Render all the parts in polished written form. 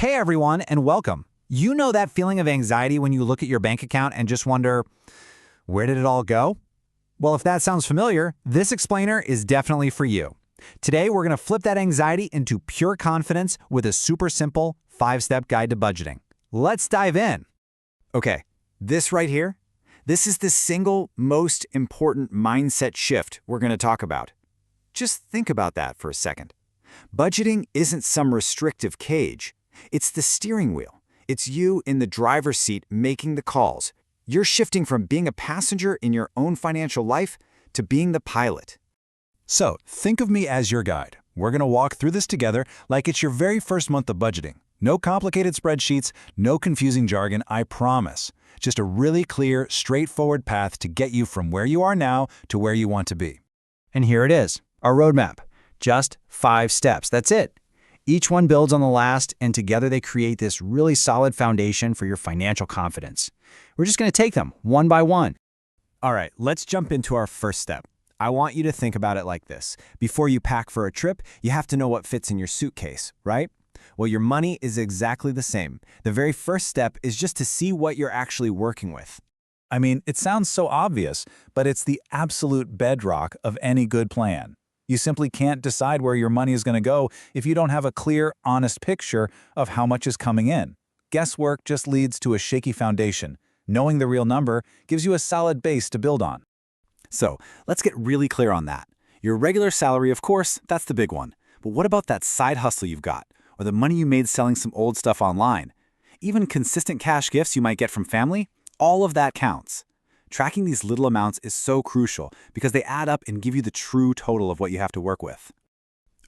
Hey everyone, and welcome. You know that feeling of anxiety when you look at your bank account and just wonder, where did it all go? Well, if that sounds familiar, this explainer is definitely for you. Today, we're going to flip that anxiety into pure confidence with a super simple 5-step guide to budgeting. Let's dive in. Okay, this right here, this is the single most important mindset shift we're going to talk about. Just think about that for a second. Budgeting isn't some restrictive cage. It's the steering wheel. It's you in the driver's seat making the calls. You're shifting from being a passenger in your own financial life to being the pilot. So, think of me as your guide. We're going to walk through this together like it's your very first month of budgeting. No complicated spreadsheets, no confusing jargon, I promise. Just a really clear, straightforward path to get you from where you are now to where you want to be. And here it is, our roadmap. Just 5 steps, that's it. Each one builds on the last, and together they create this really solid foundation for your financial confidence. We're just going to take them one by one. All right, let's jump into our first step. I want you to think about it like this. Before you pack for a trip, you have to know what fits in your suitcase, right? Well, your money is exactly the same. The very first step is just to see what you're actually working with. I mean, it sounds so obvious, but it's the absolute bedrock of any good plan. You simply can't decide where your money is going to go if you don't have a clear, honest picture of how much is coming in. Guesswork just leads to a shaky foundation. Knowing the real number gives you a solid base to build on. So, let's get really clear on that. Your regular salary, of course, that's the big one. But what about that side hustle you've got? Or the money you made selling some old stuff online? Even consistent cash gifts you might get from family? All of that counts. Tracking these little amounts is so crucial because they add up and give you the true total of what you have to work with.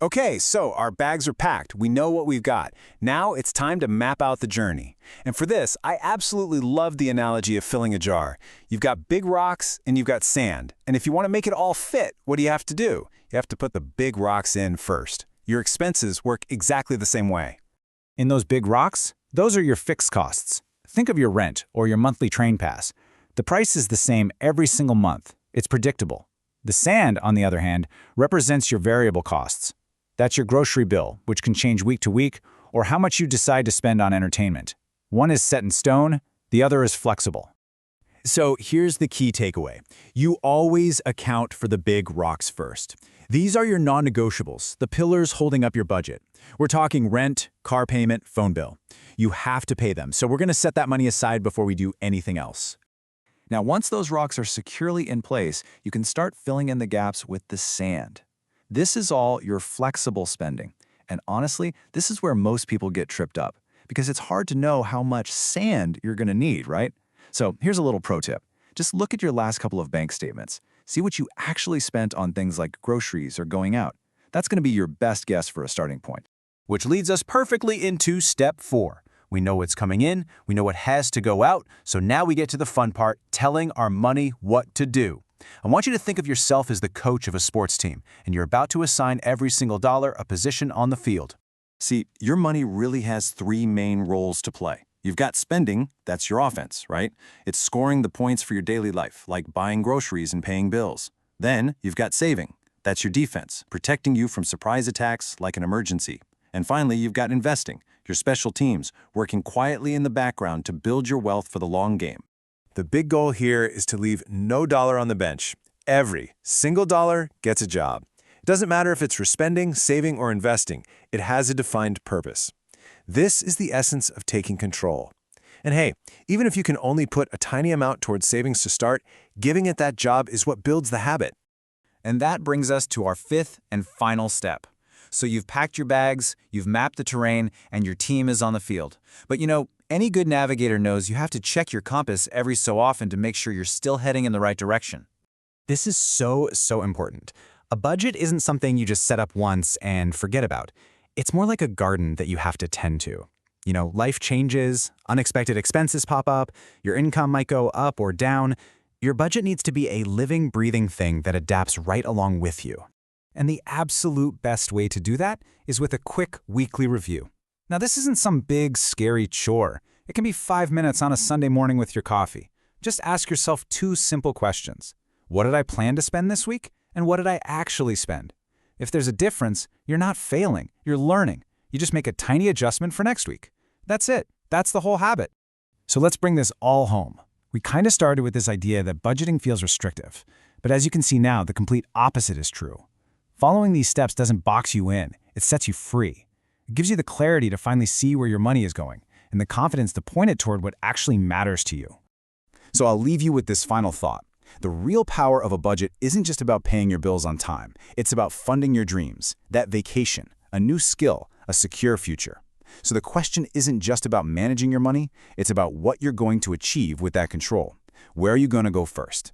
Okay, so our bags are packed. We know what we've got. Now it's time to map out the journey. And for this, I absolutely love the analogy of filling a jar. You've got big rocks and you've got sand. And if you want to make it all fit, what do you have to do? You have to put the big rocks in first. Your expenses work exactly the same way. In those big rocks, those are your fixed costs. Think of your rent or your monthly train pass. The price is the same every single month. It's predictable. The sand, on the other hand, represents your variable costs. That's your grocery bill, which can change week to week, or how much you decide to spend on entertainment. One is set in stone, the other is flexible. So here's the key takeaway. You always account for the big rocks first. These are your non-negotiables, the pillars holding up your budget. We're talking rent, car payment, phone bill. You have to pay them, so we're going to set that money aside before we do anything else. Now, once those rocks are securely in place, you can start filling in the gaps with the sand. This is all your flexible spending. And honestly, this is where most people get tripped up, because it's hard to know how much sand you're going to need, right? So here's a little pro tip. Just look at your last couple of bank statements. See what you actually spent on things like groceries or going out. That's going to be your best guess for a starting point. Which leads us perfectly into step 4. We know what's coming in, we know what has to go out, so now we get to the fun part, telling our money what to do. I want you to think of yourself as the coach of a sports team, and you're about to assign every single dollar a position on the field. See, your money really has 3 main roles to play. You've got spending, that's your offense, right? It's scoring the points for your daily life, like buying groceries and paying bills. Then, you've got saving. That's your defense, protecting you from surprise attacks like an emergency. And finally, you've got investing, your special teams, working quietly in the background to build your wealth for the long game. The big goal here is to leave no dollar on the bench. Every single dollar gets a job. It doesn't matter if it's for spending, saving, or investing. It has a defined purpose. This is the essence of taking control. And hey, even if you can only put a tiny amount towards savings to start, giving it that job is what builds the habit. And that brings us to our 5th and final step. So you've packed your bags, you've mapped the terrain, and your team is on the field. But you know, any good navigator knows you have to check your compass every so often to make sure you're still heading in the right direction. This is so important. A budget isn't something you just set up once and forget about. It's more like a garden that you have to tend to. You know, life changes, unexpected expenses pop up, your income might go up or down. Your budget needs to be a living, breathing thing that adapts right along with you. And the absolute best way to do that is with a quick weekly review. Now, this isn't some big, scary chore. It can be 5 minutes on a Sunday morning with your coffee. Just ask yourself 2 simple questions. What did I plan to spend this week? And what did I actually spend? If there's a difference, you're not failing, you're learning. You just make a tiny adjustment for next week. That's it. That's the whole habit. So let's bring this all home. We kind of started with this idea that budgeting feels restrictive, but as you can see now, the complete opposite is true. Following these steps doesn't box you in, it sets you free. It gives you the clarity to finally see where your money is going, and the confidence to point it toward what actually matters to you. So I'll leave you with this final thought. The real power of a budget isn't just about paying your bills on time. It's about funding your dreams, that vacation, a new skill, a secure future. So the question isn't just about managing your money, it's about what you're going to achieve with that control. Where are you going to go first?